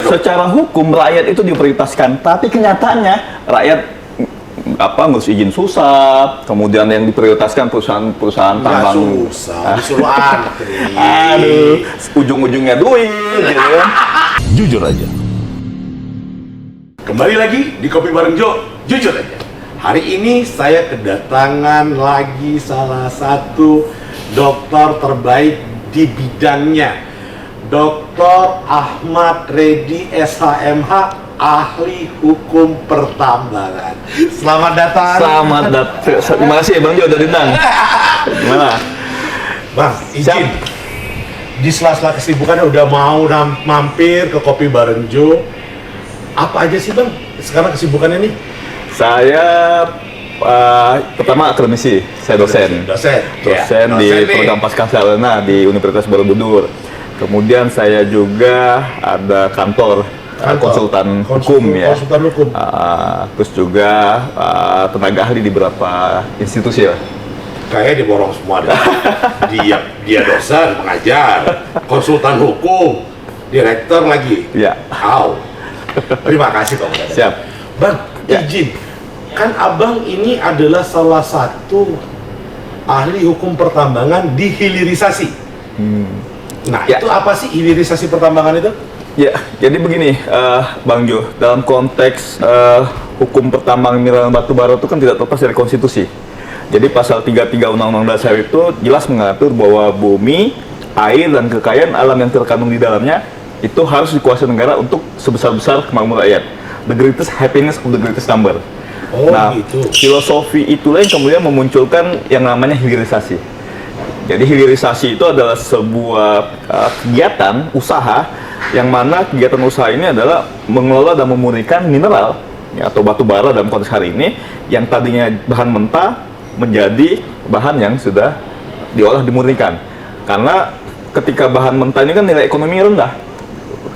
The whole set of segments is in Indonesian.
secara hukum rakyat itu diprioritaskan, tapi kenyataannya rakyat ngurus izin susah, kemudian yang diprioritaskan perusahaan tambang. Susah, disuruh antri. Aduh, ujung-ujungnya duit gitu ya. Jujur aja. Kembali lagi di Kopi Bareng Jo, jujur aja. Hari ini saya kedatangan lagi salah satu dokter terbaik di bidangnya, Dr. Ahmad Reddy SHMH, ahli hukum pertambangan. Selamat datang. Selamat datang. Terima kasih ya Bang Jo udah diundang. Gimana? Bang, izin. Di sela-sela kesibukannya udah mau mampir ke Kopi Bareng Jo. Apa aja sih Bang sekarang kesibukannya nih? Saya pertama akademisi, saya dosen di program Pascasarjana di Universitas Borobudur. Kemudian saya juga ada kantor konsultan hukum ya. Konsultan hukum. Terus juga tenaga ahli di beberapa institusi ya. Kayaknya diborong semua deh. dia dosen, pengajar, konsultan hukum, direktur lagi. Ya. Wow. Terima kasih Bang. Siap. Bang, Ya. izin. Kan Abang ini adalah salah satu ahli hukum pertambangan di hilirisasi. Nah, Ya. itu apa sih hilirisasi pertambangan itu? Ya, jadi begini, Bang Jo, dalam konteks hukum pertambangan mineral batubara itu kan tidak terlepas dari konstitusi. Jadi pasal 33 Undang-Undang Dasar itu jelas mengatur bahwa bumi, air, dan kekayaan alam yang terkandung di dalamnya itu harus dikuasai negara untuk sebesar-besar kemakmuran rakyat. The greatest happiness of the greatest number. Oh, Nah, gitu. filosofi itulah yang kemudian memunculkan yang namanya hilirisasi. Jadi hilirisasi itu adalah sebuah kegiatan usaha yang mana kegiatan usaha ini adalah mengelola dan memurnikan mineral ya, atau batu bara dalam konteks hari ini yang tadinya bahan mentah menjadi bahan yang sudah diolah dimurnikan. Karena ketika bahan mentah ini kan nilai ekonomi rendah,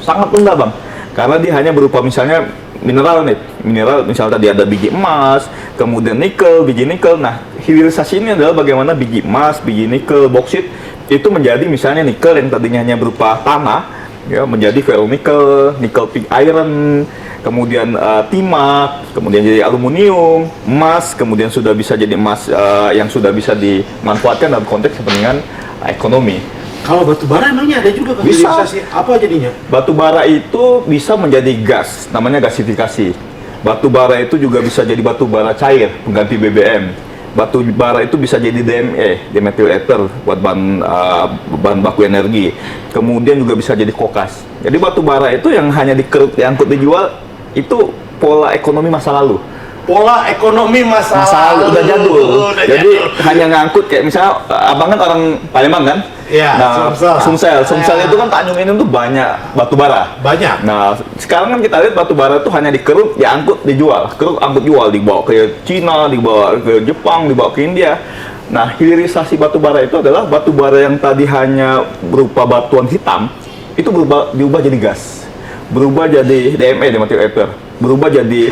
sangat rendah Bang, karena dia hanya berupa misalnya mineral misalnya tadi ada biji emas, kemudian nikel, biji nikel. Nah, hilirisasi ini adalah bagaimana biji emas, biji nikel, boksit itu menjadi misalnya nikel yang tadinya hanya berupa tanah ya menjadi ferronikel, nikel pig iron, kemudian timah, kemudian jadi aluminium, emas, kemudian sudah bisa jadi emas yang sudah bisa dimanfaatkan dalam konteks kepentingan ekonomi. Kalau batu bara emangnya ada juga kan Bisa. hilirisasi? Apa jadinya? Batu bara itu bisa menjadi gas, namanya gasifikasi. Batu bara itu juga bisa jadi batu bara cair, pengganti BBM. Batu bara itu bisa jadi DME, dimethyl ether, buat bahan baku energi. Kemudian juga bisa jadi kokas. Jadi batu bara itu yang hanya dikeruk, diangkut, dijual, itu pola ekonomi masa lalu. Pola ekonomi masa Lalu udah jadul. Udah Jadi jadul. hanya ngangkut kayak misalnya abang kan orang Palembang kan? Iya, Nah, Sumsel itu kan Tanjung ini tuh banyak batu bara. Banyak. Nah, sekarang kan kita lihat batu bara itu hanya dikeruk, diangkut, dijual. Keruk, angkut, jual, dibawa ke Cina, dibawa ke Jepang, dibawa ke India. Nah, hilirisasi batu bara itu adalah batu bara yang tadi hanya berupa batuan hitam, itu diubah jadi gas. Berubah jadi DME, dimethyl ether. Berubah jadi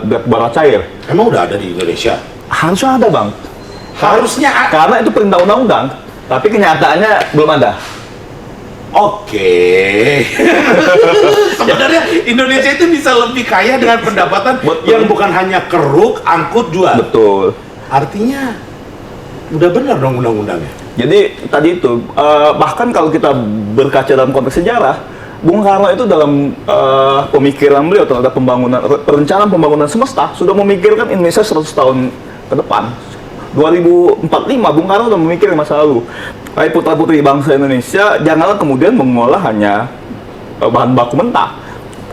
batu bara cair. Emang udah ada di Indonesia? Harusnya ada, Bang. Harusnya ada. Karena itu perintah undang-undang, tapi kenyataannya belum ada. Oke. Sebenarnya Indonesia itu bisa lebih kaya dengan pendapatan Betul. yang bukan hanya keruk, angkut, jual. Betul. Artinya udah benar dong undang-undangnya. Jadi tadi itu bahkan kalau kita berkaca dalam konteks sejarah, Bung Karno itu dalam pemikiran beliau terhadap perencanaan pembangunan semesta sudah memikirkan Indonesia 100 tahun ke depan. 2045 Bung Karno sudah memikirkan masa lalu. Hai putra-putri bangsa Indonesia, janganlah kemudian mengolah hanya bahan baku mentah.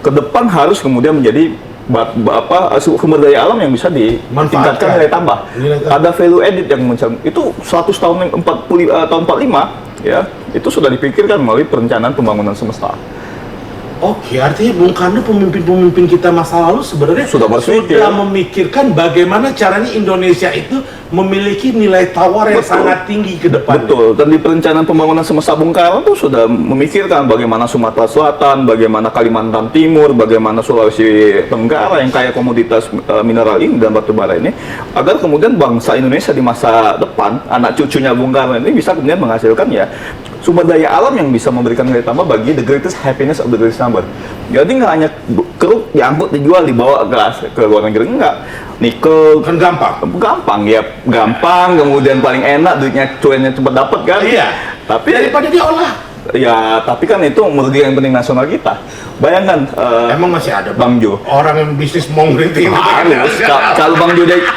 Ke depan harus kemudian menjadi sumber daya alam yang bisa ditingkatkan nilai tambah. Ada value added yang itu 100 tahun tahun 45 ya, itu sudah dipikirkan melalui perencanaan pembangunan semesta. Oke, artinya Bung Karno, pemimpin-pemimpin kita masa lalu sebenarnya Sudah berpikir. memikirkan bagaimana caranya Indonesia itu memiliki nilai tawar yang Betul. sangat tinggi ke depan. Betul, dan di perencanaan pembangunan semesta Bung Karno itu sudah memikirkan bagaimana Sumatera Selatan, bagaimana Kalimantan Timur, bagaimana Sulawesi Tenggara yang kaya komoditas mineral ini dan batu bara ini, agar kemudian bangsa Indonesia di masa depan, anak cucunya Bung Karno ini bisa kemudian menghasilkan ya sumber daya alam yang bisa memberikan nilai tambah bagi the greatest happiness of the greatest number. Jadi nggak hanya keruk diangkut, dijual, dibawa ke luar negeri, enggak. Nikel Kan gampang. ya, gampang, kemudian paling enak, duitnya cuannya cepat dapat kan. Iya. Tapi Daripada diolah. ya, tapi kan itu merugikan penting nasional kita. Bayangkan Emang masih ada Bang Jo. orang yang bisnis mau ngerintis itu kan? Harus.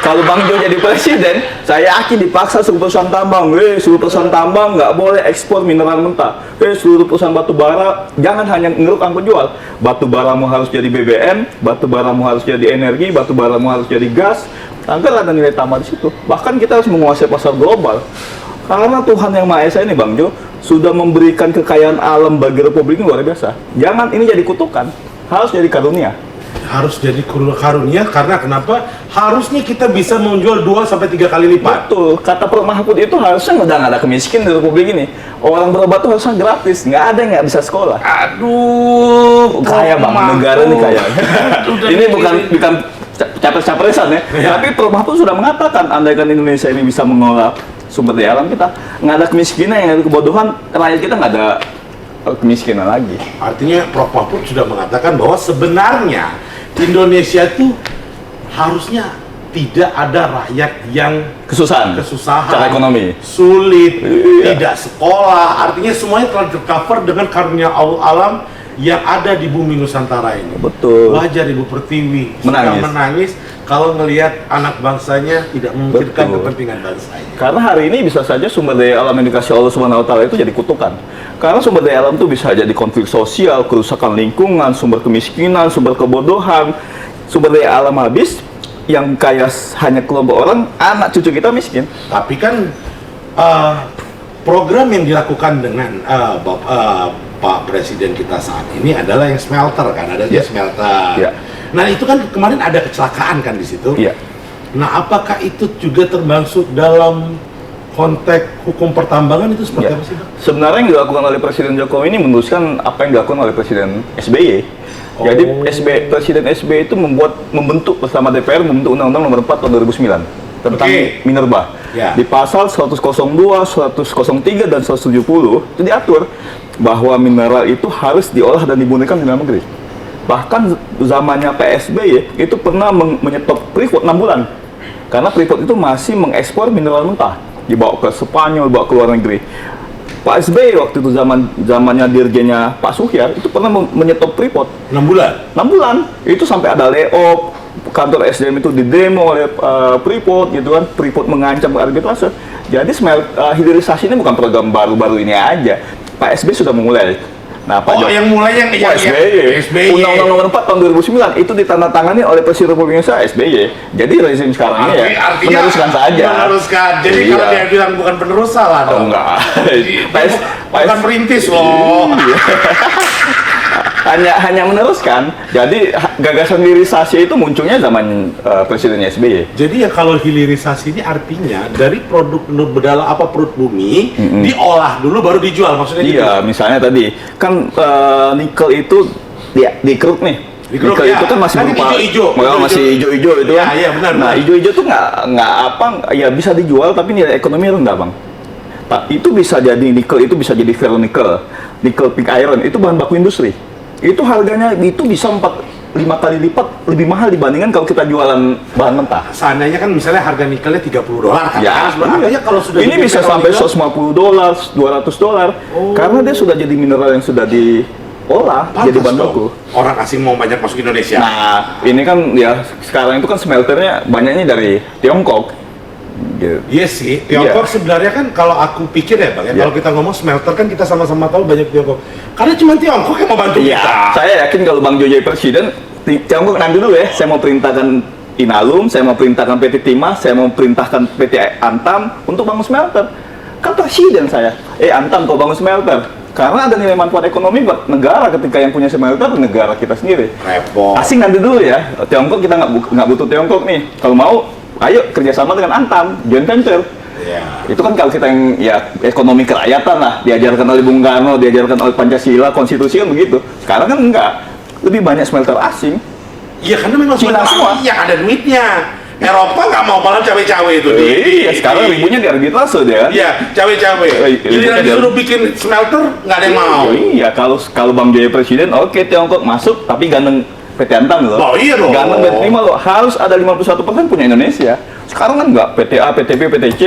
Kalau Bang Jo jadi presiden, saya yakin dipaksa seluruh perusahaan tambang, seluruh perusahaan tambang nggak boleh ekspor mineral mentah. Seluruh perusahaan batu bara jangan hanya ngeruk angkut jual. Batu baramu harus jadi BBM, batu baramu harus jadi energi, batu baramu harus jadi gas, agar ada nilai tambah di situ. Bahkan kita harus menguasai pasar global. Karena Tuhan Yang Maha Esa ini, Bang Jo, sudah memberikan kekayaan alam bagi Republik ini luar biasa. Jangan ini jadi kutukan, harus jadi karunia. Harus jadi karunia karena kenapa? Harusnya kita bisa menjual 2-3 kali lipat. Betul, kata Prof. Mahfud itu harusnya udah nggak ada kemiskinan di Republik ini. Orang berobat tuh harusnya gratis, nggak ada yang nggak bisa sekolah. Aduh, Kaya Bang, negara ini kaya. Ini bukan capres-capresan ya. Ya. Tapi Prof. Mahfud sudah mengatakan, andaikan Indonesia ini bisa mengolah sumber daya alam kita, nggak ada kemiskinan, yang ada kebodohan, rakyat kita nggak ada kemiskinan lagi. Artinya Prof. Mahfud sudah mengatakan bahwa sebenarnya Indonesia itu harusnya tidak ada rakyat yang Kesusahan secara ekonomi, sulit, Iya. tidak sekolah. Artinya semuanya telah tercover dengan karunia alam yang ada di bumi Nusantara ini. betul. Wajar Ibu Pertiwi suka menangis kalau ngelihat anak bangsanya tidak memikirkan Betul. kepentingan bangsanya. Karena hari ini bisa saja sumber daya alam yang dikasih Allah Subhanahu wa Ta'ala itu jadi kutukan. Karena sumber daya alam itu bisa jadi konflik sosial, kerusakan lingkungan, sumber kemiskinan, sumber kebodohan. Sumber daya alam habis, yang kaya hanya kelompok orang, anak cucu kita miskin. Tapi kan program yang dilakukan dengan Pak Presiden kita saat ini adalah yang smelter kan, ada Iya. smelter. Iya. Nah itu kan kemarin ada kecelakaan kan di situ. Iya. Nah apakah itu juga termasuk dalam konteks hukum pertambangan itu seperti Ya. apa sih, Bang? Sebenarnya yang dilakukan oleh Presiden Jokowi ini meneruskan apa yang dilakukan oleh Presiden SBY. Jadi Presiden SBY itu membentuk bersama DPR membentuk Undang-Undang Nomor 4 Tahun 2009 tentang minerba. Ya. Di pasal 102, 103 dan 170 itu diatur bahwa mineral itu harus diolah dan dimurnikan di dalam negeri. Bahkan zamannya PSBY itu pernah menyetop Freeport 6 bulan. Karena Freeport itu masih mengekspor mineral mentah, dibawa ke Spanyol, dibawa ke luar negeri. Pak SBY waktu itu zamannya dirjennya Pak Suhyar itu pernah menyetop Freeport 6 bulan. 6 bulan. Itu sampai ada layoff, kantor SDM itu didemo oleh Freeport gitu kan. Freeport mengancam arbitrase. Jadi hilirisasi ini bukan program baru-baru ini aja. Pak SBY sudah memulai. Nah, Pak Yang mulai yang SBY. Undang-Undang Nomor 4 Tahun 2009 itu ditandatangani oleh Presiden Republik Indonesia SBY. Jadi rezim sekarang ini ya Artinya meneruskan saja. Meneruskan. Jadi Iya. kalau dia bilang bukan penerus salah Oh, dong. enggak. Bukan perintis loh. Iya. hanya meneruskan. Jadi gagasan hilirisasi itu munculnya zaman Presiden SBY. Jadi ya kalau hilirisasi ini artinya dari produk bedala apa perut bumi diolah dulu baru dijual, maksudnya gitu. Iya, misalnya tadi kan nikel itu dikeruk nih. Dikeruk, Nikel ya. itu kan masih Kan berupa hijau-hijau. masih hijau-hijau itu Iya, kan. iya, benar, Nah, benar. hijau-hijau tuh nggak apa ya bisa dijual tapi nilai ekonomi rendah, Bang. Itu bisa jadi nikel, itu bisa jadi ferronikel, nikel pig iron, itu bahan baku industri. Itu harganya itu bisa 4-5 kali lipat lebih mahal dibandingkan kalau kita jualan bahan mentah. Seandainya kan misalnya harga nikelnya $30 kan. Ya, Artinya kalau sudah ini bisa sampai $150, $200 karena dia sudah jadi mineral yang sudah diolah jadi bahan baku. Orang asing mau banyak masuk Indonesia. Nah, ini kan ya sekarang itu kan smelternya banyaknya dari Tiongkok. Gitu. Iya sih, Tiongkok sebenarnya kan kalau aku pikir ya Bang, Iya. kalau kita ngomong smelter kan kita sama-sama tahu banyak Tiongkok. Karena cuma Tiongkok yang mau bantu Iya, kita. saya yakin kalau Bang Jo jadi presiden, Tiongkok nanti dulu ya, saya mau perintahkan Inalum, saya mau perintahkan PT Timah, saya mau perintahkan PT Antam untuk bangun smelter. Kan presiden saya, Antam kau bangun smelter. Karena ada nilai manfaat ekonomi buat negara ketika yang punya smelter negara kita sendiri. Repot. Asing nanti dulu ya, Tiongkok kita nggak butuh Tiongkok nih. Kalau mau, ayo kerjasama dengan Antam, joint venture. Iya. Itu kan kalau kita yang ya ekonomi kerakyatan lah, diajarkan oleh Bung Karno, diajarkan oleh Pancasila, konstitusi kan begitu. Sekarang kan enggak, lebih banyak smelter asing. Iya karena memang Cina smelter semua. yang ada duitnya. Eropa nggak mau malah cawe-cawe itu. Iya, sekarang ributnya di arbitrase dia kan. Iya, cawe-cawe. Jadi nanti disuruh bikin smelter nggak ada yang mau. Iya, kalau Bang Joy presiden, oke Tiongkok masuk, tapi gandeng PT Antam loh. Oh iya dong. Gandeng PT5 loh, harus ada 51% punya Indonesia. Sekarang kan nggak, PTA, PTB, PTC,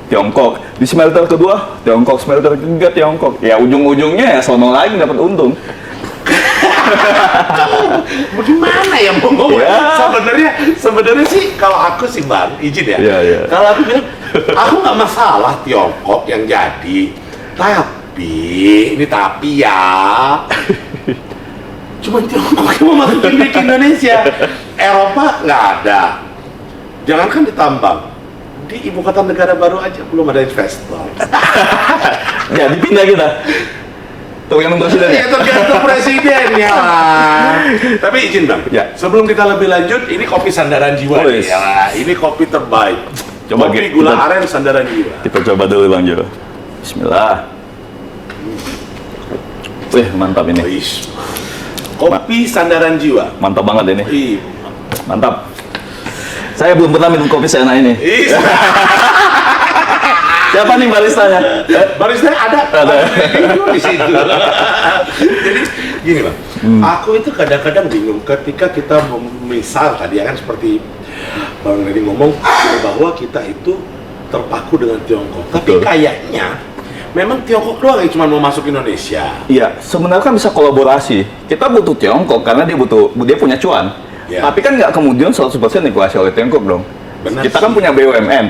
Tiongkok. Di smelter kedua, Tiongkok. Smelter ketiga, Tiongkok. Ya ujung-ujungnya ya sono lagi dapat untung. Bagaimana ya mau Ya. sebenarnya sih kalau aku sih Bang, izin ya. Iya, iya. Kalau aku bilang, aku nggak masalah Tiongkok yang jadi, tapi ya, cuma Tiongkok yang mau masukin ke Indonesia, Eropa nggak ada. Jangankan ditambang, di ibu kota negara baru aja belum ada investor. Jadi pindah kita. Tergantung presiden ya? Ya tergantung presidennya lah. Tapi izin Bang, Ya. sebelum kita lebih lanjut, ini kopi sandaran jiwa Oh, nih, yes. ya. Ini kopi terbaik. Coba Kopi kita- gula aren sandaran jiwa. Kita coba dulu Bang Jo. Bismillah. Wih, mantap ini. Wis. Kopi sandaran jiwa. Mantap banget ini. Ih, Mantap. Saya belum pernah minum kopi seenak ini. ih. Siapa nih baristanya? Barista ada. Ada. Di situ. Jadi gini Bang, aku itu kadang-kadang bingung ketika kita misal tadi ya kan seperti Bang Deddy ngomong bahwa kita itu terpaku dengan Tiongkok. Tapi Betul. kayaknya memang Tiongkok doang yang cuma mau masuk Indonesia. Iya, sebenarnya kan bisa kolaborasi. Kita butuh Tiongkok karena dia punya cuan. Ya. Tapi kan nggak kemudian 100% dikuasai oleh Tiongkok dong. Benar Kita sih. kan punya BUMN.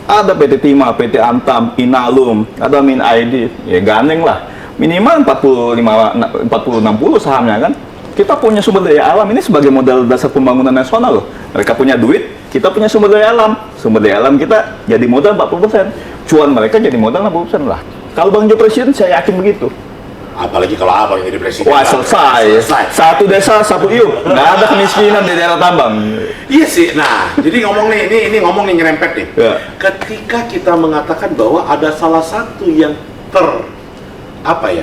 Ada PT Timah, PT Antam, Inalum, ada Min ID, ya gandeng lah. Minimal 40-60 sahamnya kan. Kita punya sumber daya alam ini sebagai modal dasar pembangunan nasional loh. Mereka punya duit, kita punya sumber daya alam. Sumber daya alam kita jadi modal 40%. Cuan mereka jadi modal 60% lah. Kalau Bang Jo presiden, saya yakin begitu. Apalagi kalau abang yang jadi presiden. Wah, selesai. Satu desa, satu iup. Nggak ada kemiskinan di daerah tambang. Iya sih. Nah, jadi ngomong nih, ini ngomong nih nyerempet nih. Ya. Ketika kita mengatakan bahwa ada salah satu yang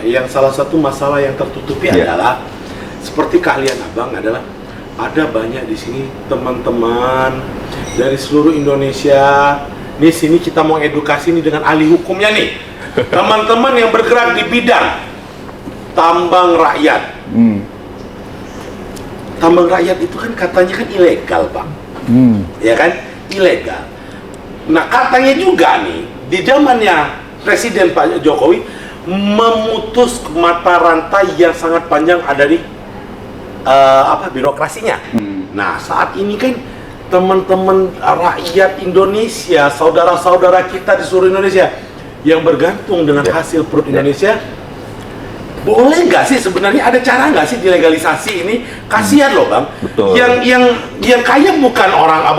yang salah satu masalah yang tertutupi Ya. adalah seperti keahlian abang adalah ada banyak di sini teman-teman dari seluruh Indonesia. Nih sini kita mau edukasi nih dengan ahli hukumnya nih. Teman-teman yang bergerak di bidang tambang rakyat. Tambang rakyat itu kan katanya kan ilegal, Bang. Ya kan? Ilegal. Nah, katanya juga nih, di zamannya Presiden Pak Jokowi memutus mata rantai yang sangat panjang ada di birokrasinya. Nah, saat ini kan teman-teman rakyat Indonesia, saudara-saudara kita di seluruh Indonesia yang bergantung dengan hasil perut Indonesia, boleh nggak sih sebenarnya ada cara nggak sih dilegalisasi ini? Kasihan loh Bang. Betul. Yang kaya bukan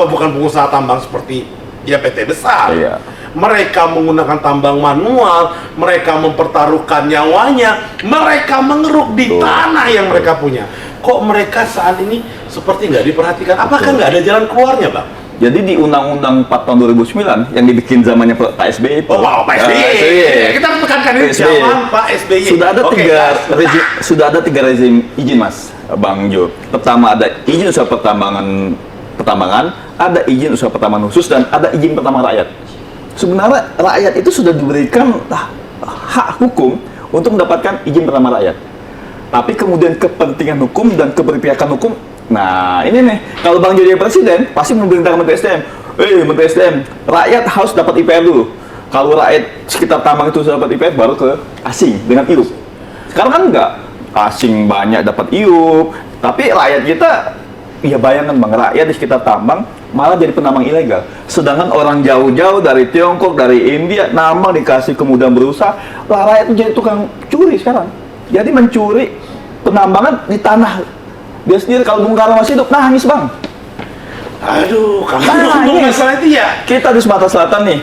bukan pengusaha tambang seperti ya PT besar. Iya. Mereka menggunakan tambang manual, mereka mempertaruhkan nyawanya, mereka mengeruk di Betul. tanah yang mereka punya. Kok mereka saat ini seperti nggak diperhatikan? Apakah Betul. nggak ada jalan keluarnya, Bang? Jadi di Undang-Undang 4 tahun 2009 yang dibikin zamannya Pak SBY itu. Oh, wow, Pak SBY. Kita tekankan ini SBY. zaman Pak SBY. Sudah ada Oke, tiga rezim izin Mas Bang Jo. Pertama ada izin usaha pertambangan, ada izin usaha pertambangan khusus dan ada izin pertambangan rakyat. Sebenarnya rakyat itu sudah diberikan hak hukum untuk mendapatkan izin pertambangan rakyat. Tapi kemudian kepentingan hukum dan keberpihakan hukum. Nah, ini nih, kalau Bang Jo jadi presiden, pasti memerintahkan Menteri SDM. Menteri SDM, rakyat harus dapat IPR dulu. Kalau rakyat sekitar tambang itu sudah dapat IPR, baru ke asing dengan IUP. Sekarang kan enggak, asing banyak dapat IUP, tapi rakyat kita, ya bayangkan Bang, rakyat di sekitar tambang malah jadi penambang ilegal. Sedangkan orang jauh-jauh dari Tiongkok, dari India, nambang dikasih kemudahan berusaha, lah rakyat itu jadi tukang curi sekarang. Jadi mencuri penambangan di tanah dia sendiri. Kalau Bung Karno masih hidup, nangis Bang. Aduh, kamu Nah, ngomong ini. masalah itu ya? Kita di Sumatera Selatan nih,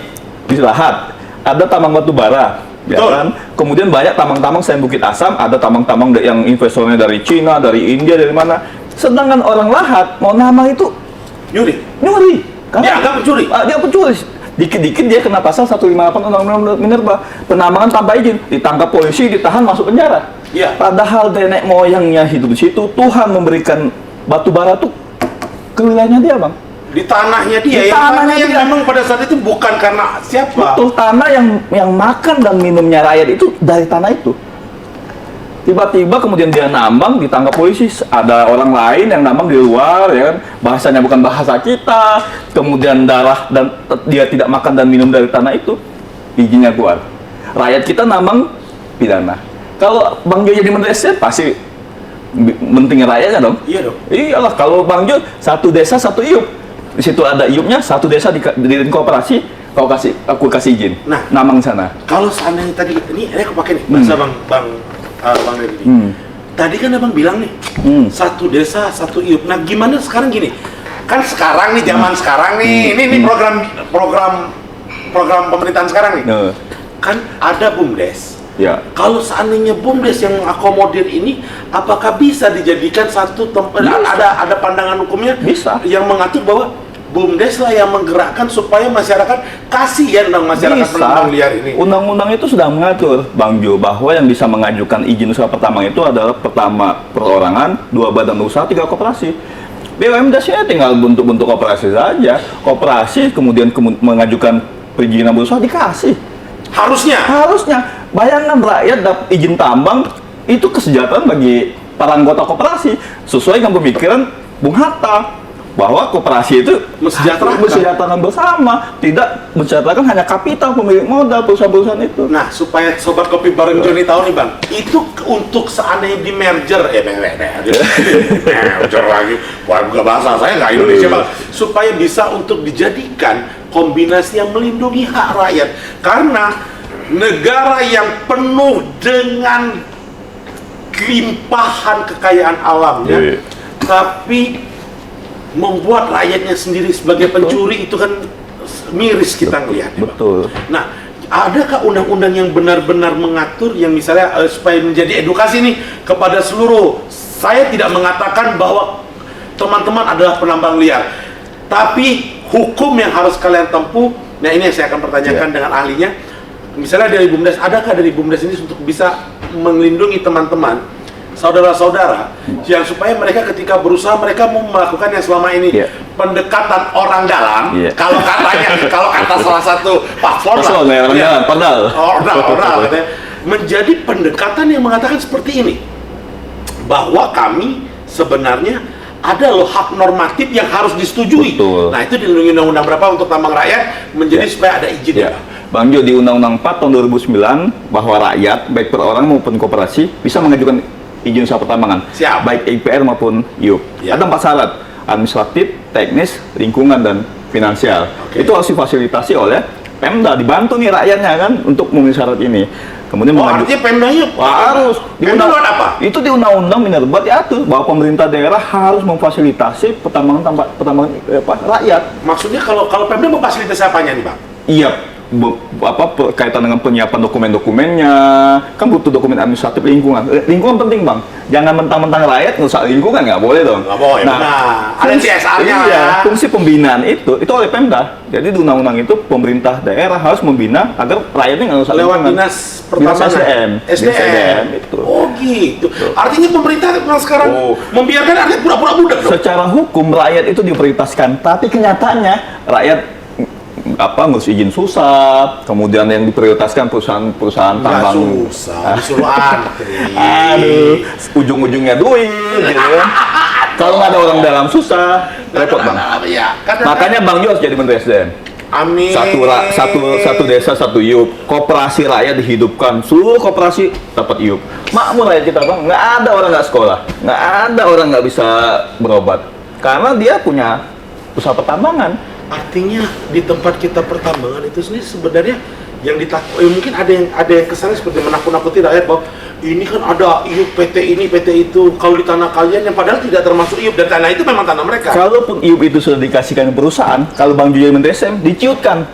di Lahat, ada tambang batu bara, ya Betul. kan? Kemudian banyak tambang-tambang selain Bukit Asam, ada tambang-tambang yang investornya dari Cina, dari India, dari mana. Sedangkan orang Lahat mau nambang itu Nyuri. nyuri. Dia anggap pencuri. Dia pencuri. Dikit-dikit dia kena pasal 158 Undang-Undang Minerba, penambangan tanpa izin, ditangkap polisi, ditahan, masuk penjara. Iya. Padahal nenek moyangnya hidup di situ, Tuhan memberikan batu bara tuh ke wilayahnya dia, Bang. Di tanahnya dia, Di tanahnya yang dia. memang pada saat itu bukan karena siapa. Betul, tanah yang makan dan minumnya rakyat itu dari tanah itu. Tiba-tiba kemudian dia nambang, ditangkap polisi, ada orang lain yang nambang di luar, ya kan, bahasanya bukan bahasa kita, kemudian darah dan dia tidak makan dan minum dari tanah itu, izinnya keluar. Rakyat kita nambang pidana. Kalau Bang Jo jadi menteri SDM pasti mentingin rakyatnya dong. Iya dong. Iyalah, kalau Bang Jo satu desa satu iup, di situ ada iupnya, satu desa didiriin kooperasi, aku kasih izin. Nah. Nambang sana. Kalau seandainya tadi, ini aku pakai nih bahasa Bang Deddy. Tadi kan abang bilang nih, satu desa satu iup. Nah gimana sekarang gini? Kan sekarang nih, zaman sekarang nih, ini program pemerintahan sekarang nih. Kan ada BUMDes. Ya. Kalau seandainya BUMDes yang mengakomodir ini, apakah bisa dijadikan satu tempat? Ada pandangan hukumnya Bisa. yang mengatur bahwa BUMDes lah yang menggerakkan supaya masyarakat kasihan dong masyarakat penambang liar ini. Undang-undang itu sudah mengatur, Bang Jo, bahwa yang bisa mengajukan izin usaha pertama itu adalah pertama perorangan, 2 badan usaha, 3 koperasi. BUMDes-nya tinggal bentuk-bentuk koperasi saja. Koperasi kemudian mengajukan perizinan berusaha dikasih. Harusnya. Bayangkan rakyat dapat izin tambang, itu kesejahteraan bagi para anggota koperasi. Sesuai dengan pemikiran Bung Hatta, bahwa koperasi itu mensejahterakan bersama, tidak mensejahterakan hanya kapital pemilik modal perusahaan-perusahaan itu. Nah, supaya sobat kopi bareng Joni tahu nih Bang, itu untuk seandainya di merger lagi, wah bukan bahasa saya nggak Indonesia Bang, supaya bisa untuk dijadikan kombinasi yang melindungi hak rakyat, karena negara yang penuh dengan limpahan kekayaan alamnya, tapi membuat rakyatnya sendiri sebagai pencuri, itu kan miris kita ngelihat. Betul. Nah, adakah undang-undang yang benar-benar mengatur yang misalnya supaya menjadi edukasi nih kepada seluruh? Saya tidak mengatakan bahwa teman-teman adalah penambang liar, tapi hukum yang harus kalian tempuh. Nah, ini yang saya akan pertanyakan dengan ahlinya. Misalnya dari BUMDes, adakah dari BUMDes ini untuk bisa melindungi teman-teman, saudara-saudara, yang supaya mereka ketika berusaha, mereka mau melakukan yang selama ini pendekatan orang dalam, kalau kata salah satu paslon lah, menjadi pendekatan yang mengatakan seperti ini, bahwa kami sebenarnya ada loh hak normatif yang harus disetujui. Betul. Nah, itu dilindungi undang-undang berapa untuk tambang rakyat menjadi supaya ada izin. Bang Jo, di Undang-Undang 4 tahun 2009 bahwa rakyat baik perorangan maupun koperasi bisa mengajukan izin usaha pertambangan, baik IPR maupun IUP. Ada 4 syarat: administratif, teknis, lingkungan, dan finansial. Itu harus difasilitasi oleh Pemda, dibantu nih rakyatnya kan untuk memenuhi syarat ini. Kemudian artinya Pemdanya harus apa? Itu di Undang-Undang Minerba diatur bahwa pemerintah daerah harus memfasilitasi pertambangan rakyat. Maksudnya kalau Pemda memfasilitasi apanya nih Bang? Iya, kaitan dengan penyiapan dokumen-dokumennya, kan butuh dokumen administratif, lingkungan penting Bang, jangan mentang-mentang rakyat ngerusak lingkungan, nggak boleh dong. Nggak boleh. Ada CSR-nya. Iya, fungsi pembinaan itu oleh Pemda. Jadi di undang-undang itu pemerintah daerah harus membina agar rakyatnya nggak ngerusak lewat lingkungan. dinas pertambangan, SDM itu. Oh gitu. Artinya pemerintah sekarang membiarkan rakyat pura-pura budak dong. Secara hukum rakyat itu diprioritaskan, tapi kenyataannya rakyat ngurus izin susah, kemudian yang diprioritaskan perusahaan tambang. Susah, disuruh antri. Aduh, ujung-ujungnya duit, gitu kan. Kalau nggak ada orang dalam susah, repot Bang. Makanya Bang Jo harus jadi Menteri SDM. Amin. Satu desa satu IUP, koperasi rakyat dihidupkan, seluruh koperasi dapat IUP. Makmur rakyat kita Bang, nggak ada orang nggak sekolah, nggak ada orang nggak bisa berobat, karena dia punya usaha pertambangan. Artinya di tempat kita pertambangan itu sendiri sebenarnya yang mungkin ada yang kesannya seperti menakut-nakuti rakyat bahwa ini kan ada IUP PT ini PT itu, kalau di tanah kalian yang padahal tidak termasuk IUP, dan tanah itu memang tanah mereka. Kalaupun IUP itu sudah dikasihkan ke perusahaan, kalau Bang Jo jadi Menteri SDM diciutkan,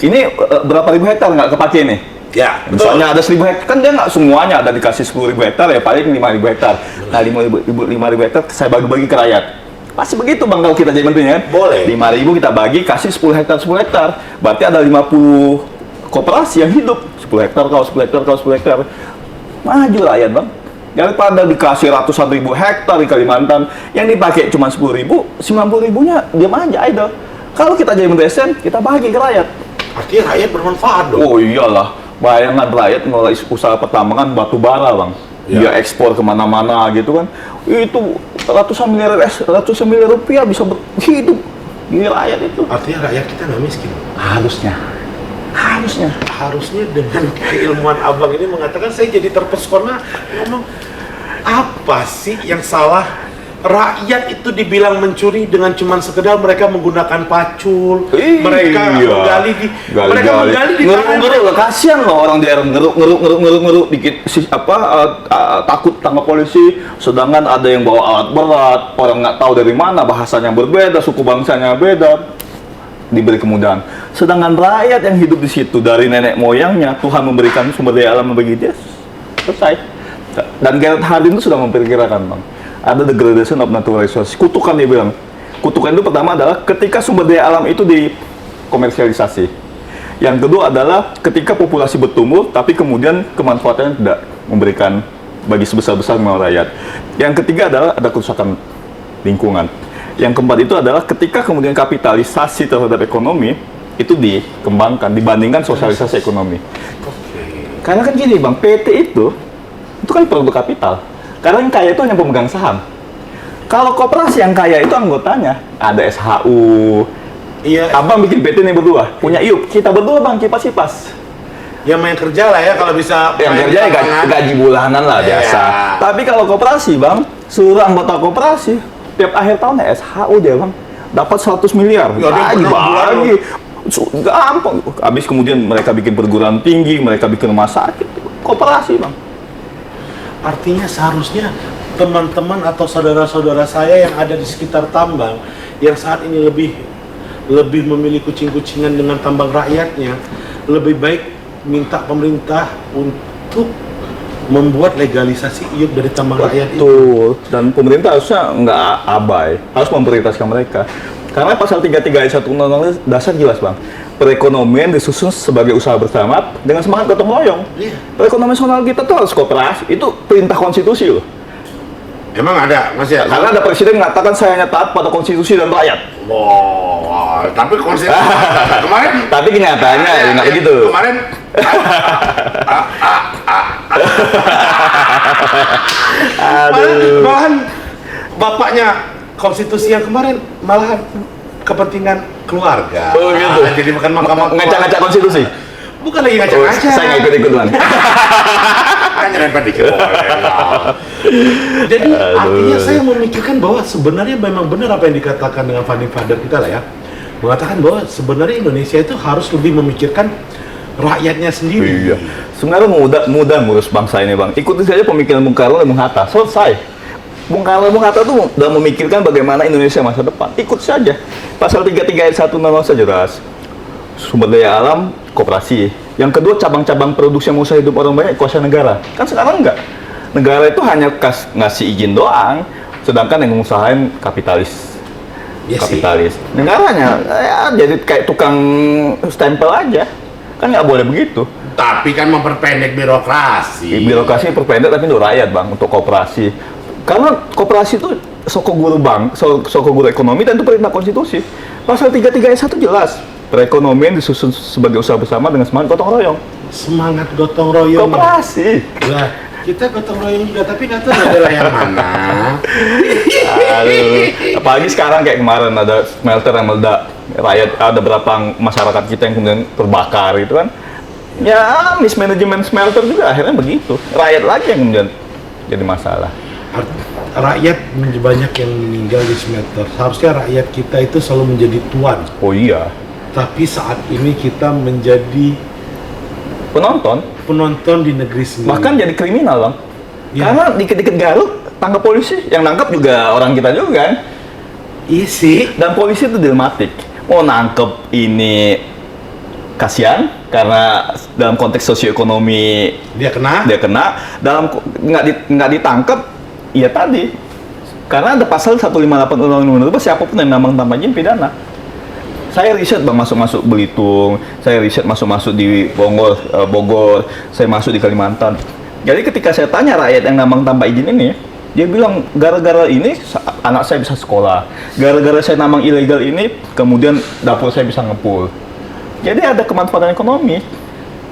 ini berapa ribu hektar nggak kepake nih? Ya, misalnya ada 1.000 hektar, kan dia nggak semuanya ada dikasih 10.000 hektar, ya paling 5.000 hektar. Nah 5.000 hektar saya bagi-bagi ke rakyat. Pasti begitu Bang kalau kita jadi menterinya kan? Boleh. 5.000 kita bagi, kasih 10 hektar. Berarti ada 50 koperasi yang hidup. 10 hektar, kalau 10 hektar, kalau 10 hektar. Maju rakyat Bang. Daripada dikasih ratusan ribu hektar di Kalimantan, yang dipakai cuma 10.000, 90.000-nya diam aja idle. Kalau kita jadi mendesain, kita bagi ke rakyat. Artinya rakyat bermanfaat dong. Oh iyalah, bayangkan rakyat mulai usaha pertambangan batu bara bang, Ya. dia ekspor kemana-mana gitu kan, itu ratusan miliar rupiah bisa hidup di rakyat itu. Artinya rakyat kita nggak miskin. Harusnya. Harusnya dengan keilmuan abang ini mengatakan, saya jadi terpesona ngomong, apa sih yang salah rakyat itu dibilang mencuri dengan cuman sekedar mereka menggunakan pacul, mereka menggali di tanah. Ngeruk, kasihan loh orang daerah ngeruk dikit takut tangkap polisi, sedangkan ada yang bawa alat berat, orang nggak tahu dari mana, bahasanya berbeda, suku bangsanya beda, diberi kemudahan. Sedangkan rakyat yang hidup di situ dari nenek moyangnya, Tuhan memberikan sumber daya alam bagi dia, selesai. Dan Gerhard Hardin itu sudah memperkirakan bang, ada degradation of natural resources. Kutukan dia bilang, kutukan itu pertama adalah ketika sumber daya alam itu dikomersialisasi. Yang kedua adalah ketika populasi bertumbuh, tapi kemudian kemanfaatannya tidak memberikan bagi sebesar-besar rakyat. Yang ketiga adalah ada kerusakan lingkungan. Yang keempat itu adalah ketika kemudian kapitalisasi terhadap ekonomi itu dikembangkan dibandingkan sosialisasi ekonomi. Karena kan gini bang, PT itu kan produk kapital. Karena yang kaya itu hanya pemegang saham. Kalau koperasi yang kaya itu anggotanya, ada SHU. Iya. Abang bikin PT nih berdua, punya IUP. Kita berdua bang kipas-kipas. Ya main kerja lah ya kalau bisa. Yang kerja ya gaji bulanan lah biasa. Tapi kalau koperasi bang, seluruh anggota koperasi tiap akhir tahun ya SHU dia bang dapat 100 miliar. Bagi. Gampang. Habis kemudian mereka bikin perguruan tinggi, mereka bikin rumah sakit. Koperasi bang. Artinya seharusnya teman-teman atau saudara-saudara saya yang ada di sekitar tambang yang saat ini lebih memilih kucing-kucingan dengan tambang rakyatnya, lebih baik minta pemerintah untuk membuat legalisasi IUP dari tambang rakyat itu. Betul. Dan pemerintah harusnya nggak abai, harus memprioritaskan mereka. Karena pasal 33 ayat 1 Undang-Undang Dasar jelas bang, perekonomian disusun sebagai usaha bersama dengan semangat gotong royong. Iya. Perekonomian nasional kita tuh harus kooperasi, itu perintah konstitusi loh. Emang ada, Mas ya? Karena ada presiden mengatakan saya hanya taat pada konstitusi dan rakyat. Wow, tapi konstitusi kemarin. Tapi kenyataannya ya nggak begitu. Kemarin. Malahan bapaknya konstitusi yang kemarin malahan kepentingan keluarga. Oh gitu. Jadi bukan mahkamah Ngaca-ngaca konstitusi. Bukan lagi ngaca-ngaca. Saya nggak ikut-ikut bang. Hanya nempel dikit boleh. Jadi artinya saya memikirkan bahwa sebenarnya memang benar apa yang dikatakan dengan founding father kita lah ya, mengatakan bahwa sebenarnya Indonesia itu harus lebih memikirkan rakyatnya sendiri. Iya. Sebenarnya mudah ngurus bangsa ini bang. Ikuti saja pemikiran Bung Karno dan Bung Hatta. Selesai. Bung Karno dan Bung Hatta tuh udah memikirkan bagaimana Indonesia masa depan. Ikut saja. Pasal 33 ayat 1 Undang-Undang saja jelas. Sumber daya alam, koperasi. Yang kedua, cabang-cabang produksi yang usaha hidup orang banyak kuasa negara. Kan sekarang enggak. Negara itu hanya ngasih izin doang, sedangkan yang mengusahain kapitalis. Iya Kapitalis. Negaranya ya jadi kayak tukang stempel aja. Kan nggak boleh begitu. Tapi kan memperpendek birokrasi. Birokrasi perpendek tapi untuk rakyat bang, untuk koperasi. Karena koperasi itu soko guru bank, soko guru ekonomi dan itu perintah konstitusi. Pasal 33 ayat 1 jelas. Perekonomian disusun sebagai usaha bersama dengan semangat gotong royong. Semangat gotong royong. Koperasi. Lah, kita gotong royong juga tapi nggak tahu adalah yang mana. Aduh, apalagi sekarang kayak kemarin ada smelter yang meledak, rakyat ada berapa masyarakat kita yang kemudian terbakar gitu kan. Ya, mismanagement smelter juga akhirnya begitu. Rakyat lagi yang kemudian jadi masalah. Rakyat banyak yang meninggal di smelter. Seharusnya rakyat kita itu selalu menjadi tuan. Oh iya. Tapi saat ini kita menjadi penonton di negeri sendiri. Bahkan jadi kriminal bang. Ya. Karena dikit-dikit Garut tangkap polisi, yang nangkap juga orang kita juga kan. Iya sih. Dan polisi itu dilematik. Mau nangkep ini kasihan karena dalam konteks sosioekonomi Dia kena. dalam nggak ditangkap, iya tadi karena ada pasal 158 Undang-Undang siapapun yang nambang tanpa izin pidana. Saya riset bang masuk Belitung, saya riset masuk di Bogor, saya masuk di Kalimantan. Jadi ketika saya tanya rakyat yang nambang tanpa izin ini, dia bilang gara-gara ini anak saya bisa sekolah, gara-gara saya nambang ilegal ini kemudian dapur saya bisa ngepul. Jadi ada kemanfaatan ekonomi.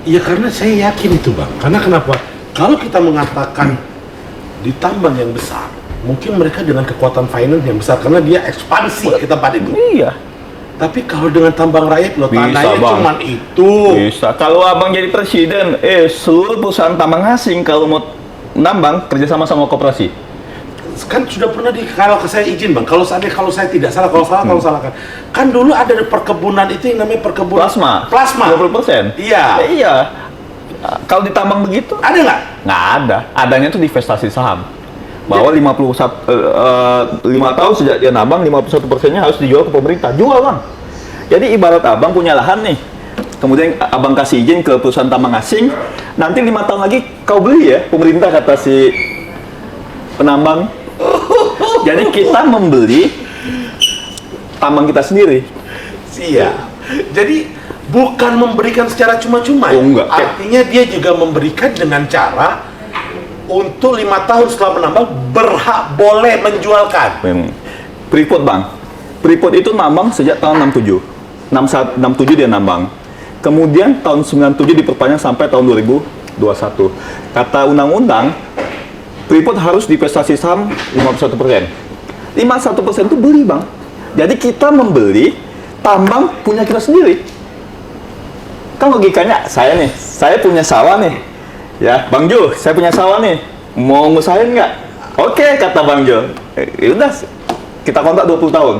Iya, karena saya yakin itu Bang. Karena kenapa? Kalau kita mengatakan di tambang yang besar, mungkin mereka dengan kekuatan finance yang besar karena dia ekspansi ke tempat itu. Iya. Tapi kalau dengan tambang rakyat loh, Bisa, tanahnya Bang. cuman itu. Bisa. Kalau abang jadi presiden, seluruh perusahaan tambang asing kalau mau nambang kerjasama sama koperasi. Kan sudah pernah kalau saya izin Bang, kalau saya tidak salah, kalau salah kalau salah kan dulu ada perkebunan itu yang namanya perkebunan Plasma. 20%. Iya. Iya. Kalau ditambang begitu, Ada nggak? nggak ada. Adanya tuh divestasi saham. Bahwa 5 tahun sejak dia nambang, 51%-nya harus dijual ke pemerintah. Jual, Bang. Jadi ibarat abang punya lahan nih, kemudian abang kasih izin ke perusahaan tambang asing, nanti 5 tahun lagi kau beli ya, pemerintah kata si penambang. Jadi kita membeli tambang kita sendiri. Iya. Jadi bukan memberikan secara cuma-cuma. Oh, enggak. Artinya dia juga memberikan dengan cara untuk 5 tahun setelah menambang berhak boleh menjualkan. Freeport, Bang. Freeport itu nambang sejak tahun 67. 67 dia nambang. Kemudian tahun 97 diperpanjang sampai tahun 2021. Kata undang-undang, Freeport harus divestasi saham 51%. 51% itu beli, Bang. Jadi kita membeli tambang punya kita sendiri. Kan logikanya saya punya sawah nih. Ya, Bang Jo, saya punya sawah nih. Mau ngusahain nggak? Oke, kata Bang Jo. Udah, kita kontrak 20 tahun.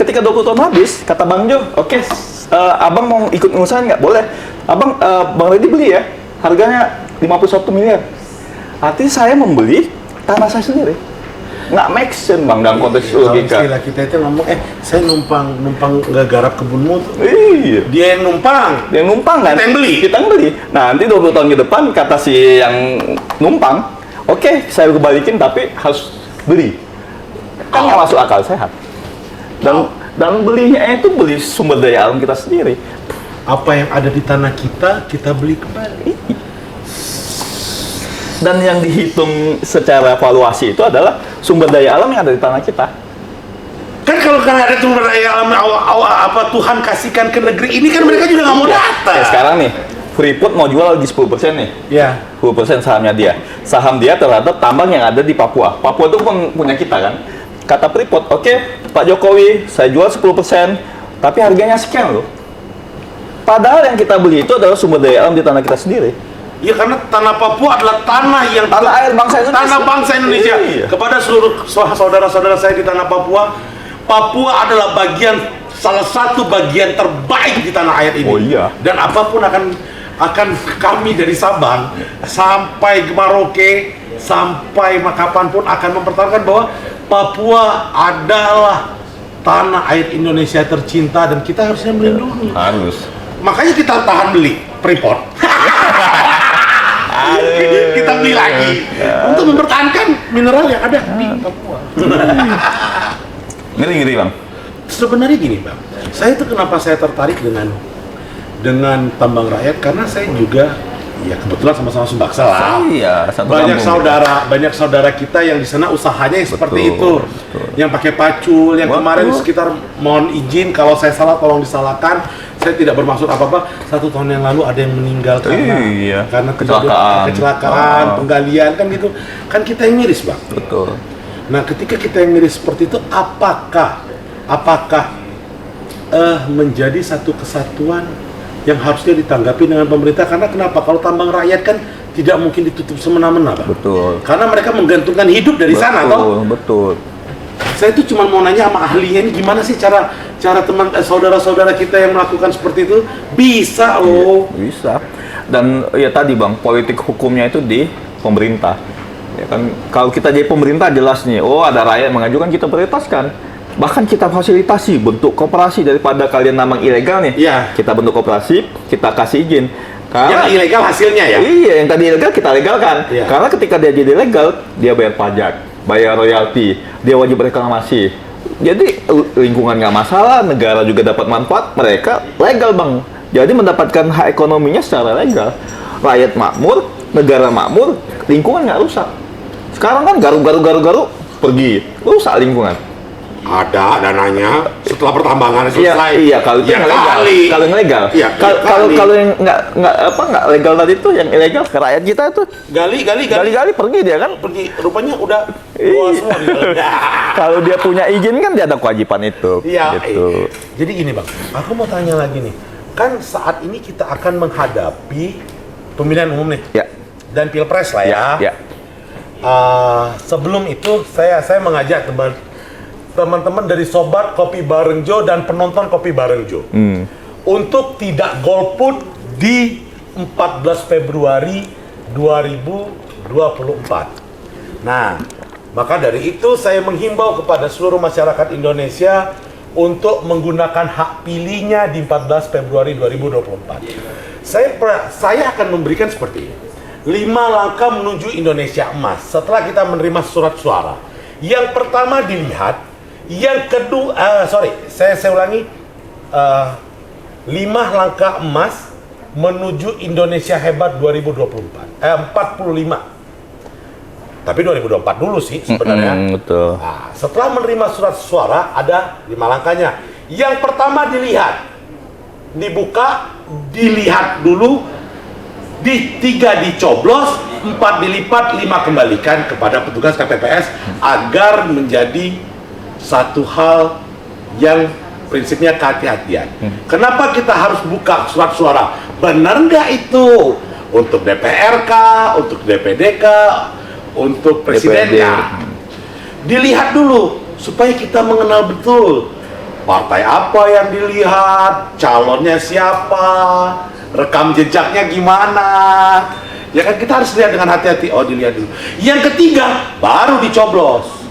Ketika 20 tahun habis, kata Bang Jo, oke, abang mau ikut ngusahain nggak? Boleh. Abang, Bang Reddy beli ya. Harganya 51 miliar. Artinya saya membeli tanah saya sendiri. Nggak make sense, Bang, dalam konteks logika. Istilah kita itu ngomong, saya numpang nggak garap kebunmu tuh. Iya. Dia yang numpang. Yang numpang kan? Kita yang beli. Kita yang beli. Nah, nanti 20 tahun ke depan kata si yang numpang, oke, saya kembalikin tapi harus beli. Kan nggak masuk akal sehat. Dan belinya itu beli sumber daya alam kita sendiri. Apa yang ada di tanah kita beli kembali. Dan yang dihitung secara valuasi itu adalah sumber daya alam yang ada di tanah kita. Kan kalau ada sumber daya alam apa Tuhan kasihkan ke negeri ini kan mereka juga nggak mau datang. Kayak sekarang nih, Freeport mau jual lagi 10% nih. Ya. 10% sahamnya dia. Saham dia terhadap tambang yang ada di Papua. Papua itu punya kita kan. Kata Freeport, oke, Pak Jokowi, saya jual 10%, tapi harganya sekian loh. Padahal yang kita beli itu adalah sumber daya alam di tanah kita sendiri. Ya karena tanah Papua adalah tanah yang Tanah air bangsa Indonesia. Tanah bangsa Indonesia. Iya. Kepada seluruh saudara-saudara saya di tanah Papua, Papua adalah salah satu bagian terbaik di tanah air ini. Oh iya. Dan apapun akan kami dari Sabang sampai ke Merauke sampai kapanpun akan mempertahankan bahwa Papua adalah tanah air Indonesia tercinta dan kita harusnya melindungi. Harus. Makanya kita tahan beli Freeport. Kita beli lagi untuk mempertahankan mineral yang ada di Papua. Ngeri-ngeri, Bang. Sebenarnya gini, Bang. Saya tuh kenapa saya tertarik dengan tambang rakyat karena saya juga ya kebetulan sama-sama Sumbaksel lah. Iya, satu banyak kampung. banyak saudara kita yang di sana usahanya seperti Betul, itu. betul. Yang pakai pacul, yang Betul. kemarin sekitar mohon izin kalau saya salah tolong disalahkan. Saya tidak bermaksud apa-apa. 1 tahun yang lalu ada yang meninggal Iya, karena kecelakaan. penggalian kan gitu. Kan kita yang miris, Bang. Betul. Nah, ketika kita yang miris seperti itu, apakah menjadi satu kesatuan yang harusnya ditanggapi dengan pemerintah? Karena kenapa? Kalau tambang rakyat kan tidak mungkin ditutup semena-mena, Bang. Betul. Karena mereka menggantungkan hidup dari sana, toh. Betul. Saya itu cuma mau nanya sama ahlinya ini gimana sih cara saudara-saudara kita yang melakukan seperti itu bisa loh. Bisa. Dan ya tadi, Bang, politik hukumnya itu di pemerintah. Ya kan, kalau kita jadi pemerintah jelas nih, ada rakyat mengajukan, kita prioritaskan. Bahkan kita fasilitasi bentuk koperasi daripada kalian nambang ilegal nih. Iya. Kita bentuk koperasi, kita kasih izin. Yang ilegal hasilnya ya. Iya, yang tadi ilegal kita legalkan. Iya. Karena ketika dia jadi legal, dia bayar pajak, bayar royalti, dia wajib reklamasi. Jadi lingkungan nggak masalah, negara juga dapat manfaat, mereka legal, Bang. Jadi mendapatkan hak ekonominya secara legal. Rakyat makmur, negara makmur, lingkungan nggak rusak. Sekarang kan garu pergi, rusak lingkungan. Ada dananya setelah pertambangan Iya, selesai. iya kalau itu Ya yang legal. kali. Kalau yang legal. Iya, Kalau iya kalau kali. kalau yang nggak legal tadi itu, yang ilegal, rakyat kita itu gali pergi dia kan. Pergi, rupanya udah bawa semua di dalam. Kalau dia punya izin kan dia ada kewajiban itu. Iya. Gitu. Jadi gini bang, aku mau tanya lagi nih. Kan saat ini kita akan menghadapi pemilihan umum nih. Ya. Dan pilpres lah ya. Ya. Sebelum itu saya mengajak teman-teman dari Sobat Kopi Barengjo dan penonton Kopi Barengjo untuk tidak golput di 14 Februari 2024. Nah, maka dari itu saya menghimbau kepada seluruh masyarakat Indonesia untuk menggunakan hak pilihnya di 14 Februari 2024. Saya akan memberikan seperti ini. 5 langkah menuju Indonesia emas setelah kita menerima surat suara. Yang pertama dilihat, yang kedua, saya ulangi, 5 langkah emas menuju Indonesia hebat 2024, 45. Tapi 2024 dulu sih sebenarnya. Betul. Nah, setelah menerima surat suara ada 5 langkahnya. Yang pertama dilihat, dibuka, dilihat dulu. 3 dicoblos, 4 dilipat, 5 kembalikan kepada petugas KPPS agar menjadi satu hal yang prinsipnya kehati-hatian. Kenapa kita harus buka surat suara? Benar nggak itu? Untuk DPR kah? Untuk DPD kah? Untuk presiden DPD. kah? Dilihat dulu supaya kita mengenal betul partai apa yang dilihat, calonnya siapa, rekam jejaknya gimana. Ya kan kita harus lihat dengan hati-hati. Oh, dilihat dulu. Yang ketiga baru dicoblos.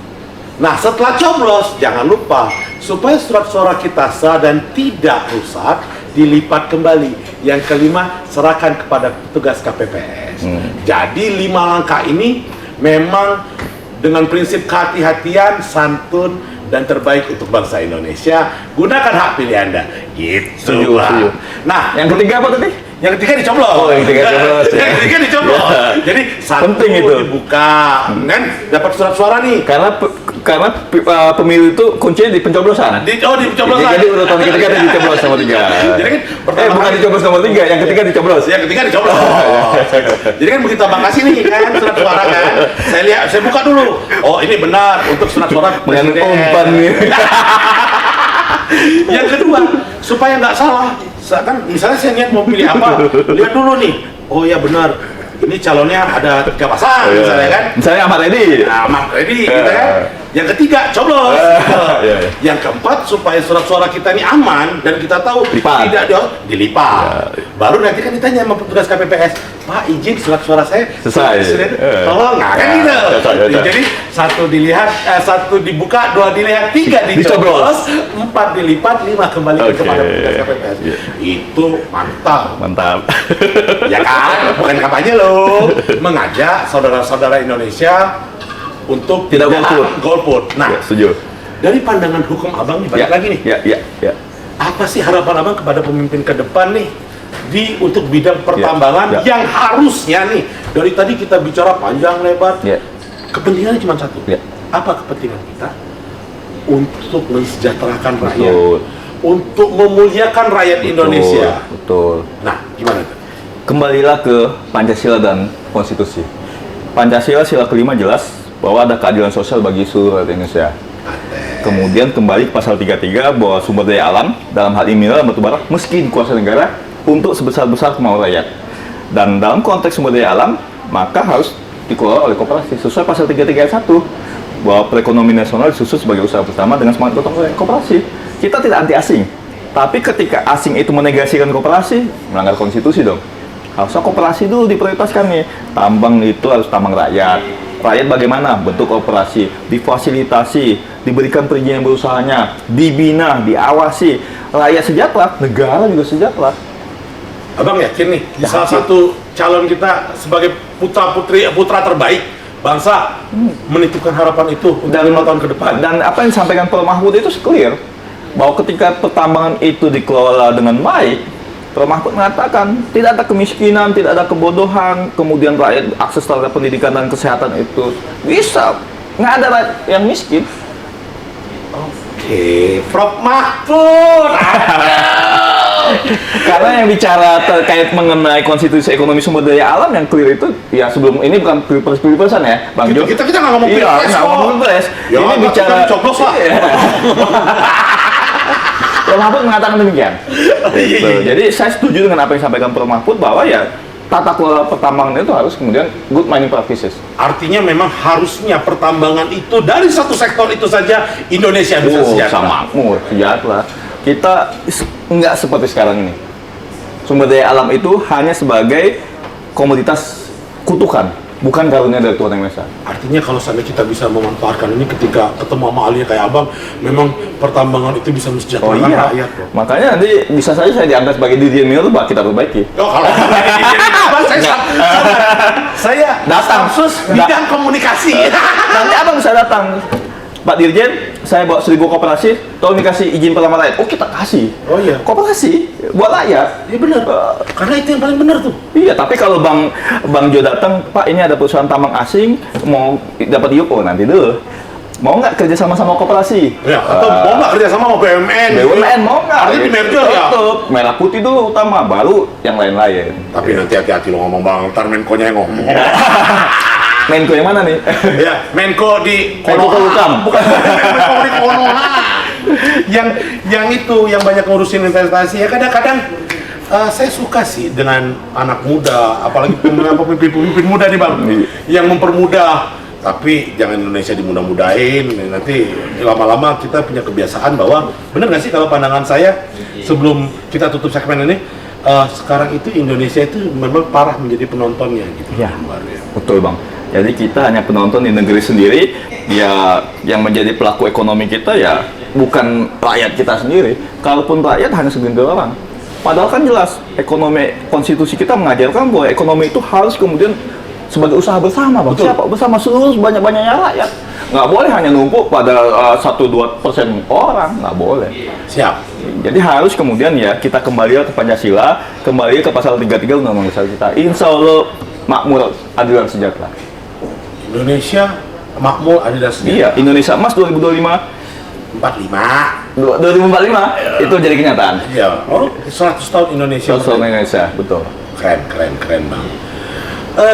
Nah, setelah coblos jangan lupa supaya surat suara kita sah dan tidak rusak, dilipat kembali. Yang kelima, serahkan kepada petugas KPPS. Jadi 5 langkah ini memang dengan prinsip kehati-hatian, santun, dan terbaik untuk bangsa Indonesia. Gunakan hak pilih Anda. Gitu. Setuju, Pak. setuju. Nah, Yang ketiga apa tadi? yang ketiga dicoblos. Oh, yang ketiga dicoblos, ya. Yang ketiga dicoblos. Jadi satu Penting itu. dibuka, kan dapat surat suara nih. Karena pemilu itu kuncinya di pencoblosan. Di pencoblosan. Jadi urutan ketiga tadi dicoblos nomor 3. Jadi kan pertama Bukan kali- dicoblos nomor 3, yang ketiga dicoblos. Yang ketiga dicoblos. Jadi kan begitu abang kasih nih kan surat suara kan. Saya buka dulu. Oh, ini benar untuk surat suara Dengan presiden. umpan gitu. Yang kedua, supaya nggak salah. Kan misalnya saya niat mau pilih apa, lihat dulu nih. Oh ya benar. Ini calonnya ada 3 pasang misalnya kan. Misalnya Ahmad Edi. Nah, Mak Edi gitu kan. Yang ketiga, coblos. Iya, iya. Yang keempat, supaya surat-suara kita ini aman dan kita tahu Lipat. tidak dilipat. Baru nanti kan ditanya sama petugas KPPS, Pak izin surat suara saya Selesai. presiden, Iya. tolong nggak kan gitu. Cocok. Jadi 1 dilihat, 1 dibuka, 2 dilihat, 3 dicoblos, 4 dilipat, 5 kembali Oke. kepada petugas KPPS. Iya. Itu mantap. Mantap. Ya kan, bukan kampanye loh. Mengajak saudara-saudara Indonesia untuk Tidak golput. Nah, Ya, setuju. dari pandangan hukum abang nih, balik lagi nih. Ya. Apa sih harapan abang kepada pemimpin ke depan nih untuk bidang pertambangan Ya. yang harusnya nih dari tadi kita bicara panjang lebar, Ya. kepentingannya cuma satu. Ya. Apa kepentingan kita? Untuk mensejahterakan rakyat, Betul. untuk memuliakan rakyat Indonesia. Betul. Nah, gimana tuh? Kembalilah ke Pancasila dan konstitusi. Pancasila sila kelima jelas bahwa ada keadilan sosial bagi seluruh rakyat Indonesia. Kemudian kembali ke pasal 33 bahwa sumber daya alam, dalam hal ini mineral batubara, meski dikuasai negara untuk sebesar-besar kemauan rakyat. Dan dalam konteks sumber daya alam, maka harus dikelola oleh koperasi sesuai pasal 33 ayat 1 bahwa perekonomian nasional disusun sebagai usaha bersama dengan semangat gotong royong koperasi. Kita tidak anti asing, tapi ketika asing itu menegasikan koperasi, melanggar konstitusi dong. Harusnya koperasi dulu diprioritaskan nih. Tambang itu harus tambang rakyat. Rakyat bagaimana? Bentuk koperasi, difasilitasi, diberikan perizinan berusahanya, dibina, diawasi. Rakyat sejahtera, negara juga sejahtera. Abang yakin nih, Yakin. salah satu calon kita sebagai putra terbaik bangsa menitipkan harapan itu untuk 5 tahun ke depan. Dan apa yang disampaikan Pak Mahfud itu clear bahwa ketika pertambangan itu dikelola dengan baik, Prof. Mahfud mengatakan tidak ada kemiskinan, tidak ada kebodohan, kemudian rakyat akses terhadap pendidikan dan kesehatan itu bisa, nggak ada rakyat yang miskin. Oke, Prof. Mahfud. Karena yang bicara terkait mengenai konstitusi ekonomi sumber daya alam yang clear itu ya sebelum ini bukan pilpresan ya, Bang Jo. Kita nggak ngomong Iya, pilpres nggak kok. ngomong pilpres. Ya, Ini kita bicara dicoblos lah. Prof. Mahfud mengatakan demikian. Iya, Tuh, iya. jadi saya setuju dengan apa yang disampaikan Prof. Mahfud bahwa ya tata kelola pertambangan itu harus kemudian good mining practices. Artinya memang harusnya pertambangan itu dari satu sektor itu saja Indonesia bisa sejahtera. Makmur, sejahtera. Kita nggak seperti sekarang ini. Sumber daya alam itu hanya sebagai komoditas kutukan, bukan karunia dari Tuhan Yang Maha Esa. Artinya kalau sampai kita bisa memanfaatkan ini ketika ketemu sama ahli kayak abang, memang pertambangan itu bisa Oh mensejahterakan iya, rakyat kok. makanya nanti bisa saja saya diangkat sebagai dirjen mineral, kita perbaiki. Oh, kalau Abang, saya Datang. sus bidang komunikasi. Nanti abang bisa datang, Pak Dirjen, saya bawa 1000 koperasi, tolong dikasih izin pertama rakyat. Oh kita kasih. Oh iya. Koperasi buat rakyat. Iya benar. Karena itu yang paling benar tuh. Iya, tapi kalau Bang Jo datang, Pak ini ada perusahaan tambang asing mau dapat IUP, oh nanti dulu. Mau nggak kerja sama koperasi? Ya, atau mau nggak kerja sama BUMN? BUMN mau nggak? Artinya di merger ya. Tutup. Merah putih dulu utama, baru yang lain-lain. Tapi nanti hati-hati lo ngomong bang, ntar Menko-nya yang ngomong. Menko yang mana nih? Ya, Menko di Menko Polhukam. Bukan Menko di Konoha. yang itu yang banyak ngurusin investasi ya kadang-kadang saya suka sih dengan anak muda, apalagi pemimpin muda nih bang, yang mempermudah. Tapi jangan Indonesia dimudah-mudahin, nanti lama-lama kita punya kebiasaan bahwa bener nggak sih kalau pandangan saya sebelum kita tutup segmen ini, sekarang itu Indonesia itu memang parah menjadi penontonnya gitu. Ya, betul bang. Jadi kita hanya penonton di negeri sendiri, ya yang menjadi pelaku ekonomi kita ya bukan rakyat kita sendiri. Kalaupun rakyat hanya segelintir orang. Padahal kan jelas ekonomi konstitusi kita mengajarkan bahwa ekonomi itu harus kemudian sebagai usaha bersama, bang. Betul. Siapa bersama seluruh banyak-banyaknya rakyat. Nggak boleh hanya numpuk pada 1-2% orang, nggak boleh. Siap. Jadi harus kemudian ya kita kembali ke Pancasila, kembali ke pasal 33 Undang-Undang Dasar kita. Insya Allah makmur, adil dan sejahtera. Indonesia makmur adil dan sejahtera. Iya, Indonesia Emas 2025, 45. 2045 itu jadi kenyataan. Iya. Oh, 100 tahun Indonesia. Soal Indonesia, betul. Keren bang.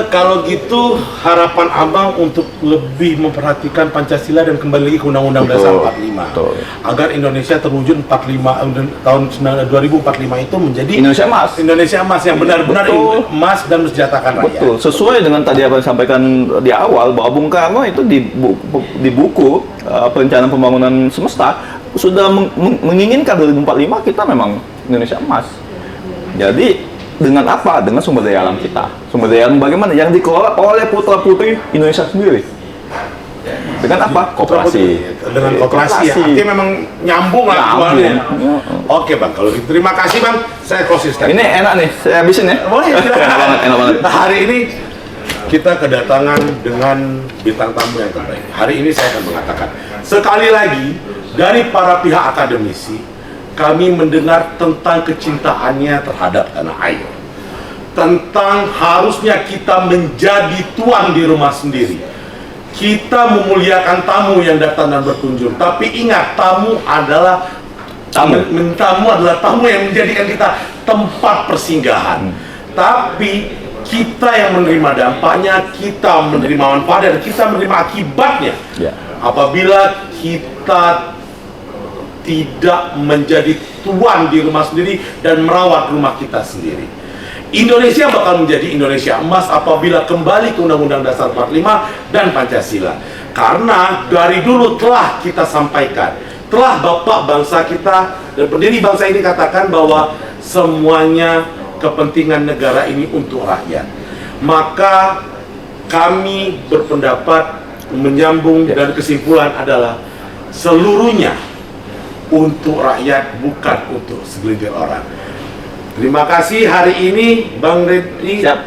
Kalau gitu harapan abang untuk lebih memperhatikan Pancasila dan kembali lagi ke Undang-Undang Dasar 45 betul. agar Indonesia terwujud 45 tahun 2045 itu menjadi Indonesia Emas. Indonesia emas yang benar-benar Betul. emas dan mensejahterakan rakyat. Betul, sesuai dengan tadi apa yang disampaikan di awal bahwa Bung Karno itu di buku perencanaan pembangunan semesta sudah menginginkan 2045 kita memang Indonesia Emas. Jadi dengan apa? Dengan sumber daya alam kita. Sumber daya alam bagaimana? Yang dikelola oleh putra-putri Indonesia sendiri. Dengan apa? Koperasi. Dengan koperasi ya. Artinya memang nyambung lah hubungannya. Oke bang, kalau gitu terima kasih bang. Saya konsisten. Ini enak nih, saya habisin ya. Oh iya, Enak banget, enak banget. Hari ini kita kedatangan dengan bintang tamu yang terbaik. Hari ini saya akan mengatakan sekali lagi dari para pihak akademisi, kami mendengar tentang kecintaannya terhadap tanah air, tentang harusnya kita menjadi tuan di rumah sendiri. Kita memuliakan tamu yang datang dan berkunjung, tapi ingat tamu adalah tamu adalah tamu yang menjadikan kita tempat persinggahan. Tapi kita yang menerima dampaknya, kita menerima manfaat dan kita menerima akibatnya. Ya. Apabila kita tidak menjadi tuan di rumah sendiri dan merawat rumah kita sendiri. Indonesia bakal menjadi Indonesia emas apabila kembali ke Undang-Undang Dasar 45 dan Pancasila. Karena dari dulu telah kita sampaikan, telah Bapak bangsa kita dan pendiri bangsa ini katakan bahwa semuanya kepentingan negara ini untuk rakyat. Maka kami berpendapat menyambung dan kesimpulan adalah seluruhnya untuk rakyat, bukan untuk segelintir orang. Terima kasih hari ini Bang Reddy. Siap.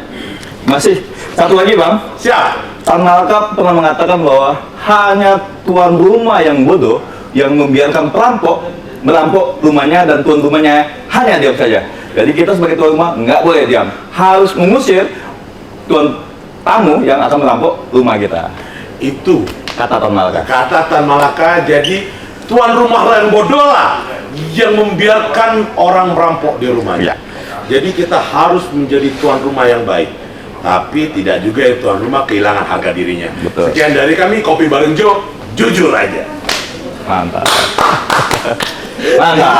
Masih satu lagi bang. Siap. Tan Malaka pernah mengatakan bahwa hanya tuan rumah yang bodoh yang membiarkan perampok merampok rumahnya dan tuan rumahnya hanya diam saja. Jadi kita sebagai tuan rumah nggak boleh diam, harus mengusir tuan tamu yang akan merampok rumah kita. Itu Kata Tan Malaka. kata Tan Malaka. Jadi tuan rumah yang bodoh lah yang membiarkan orang merampok di rumahnya. Ya. Jadi kita harus menjadi tuan rumah yang baik, tapi tidak juga ya tuan rumah kehilangan harga dirinya. Betul. Sekian dari kami, Kopi Bareng Jo, jujur aja. Mantap. Mantap.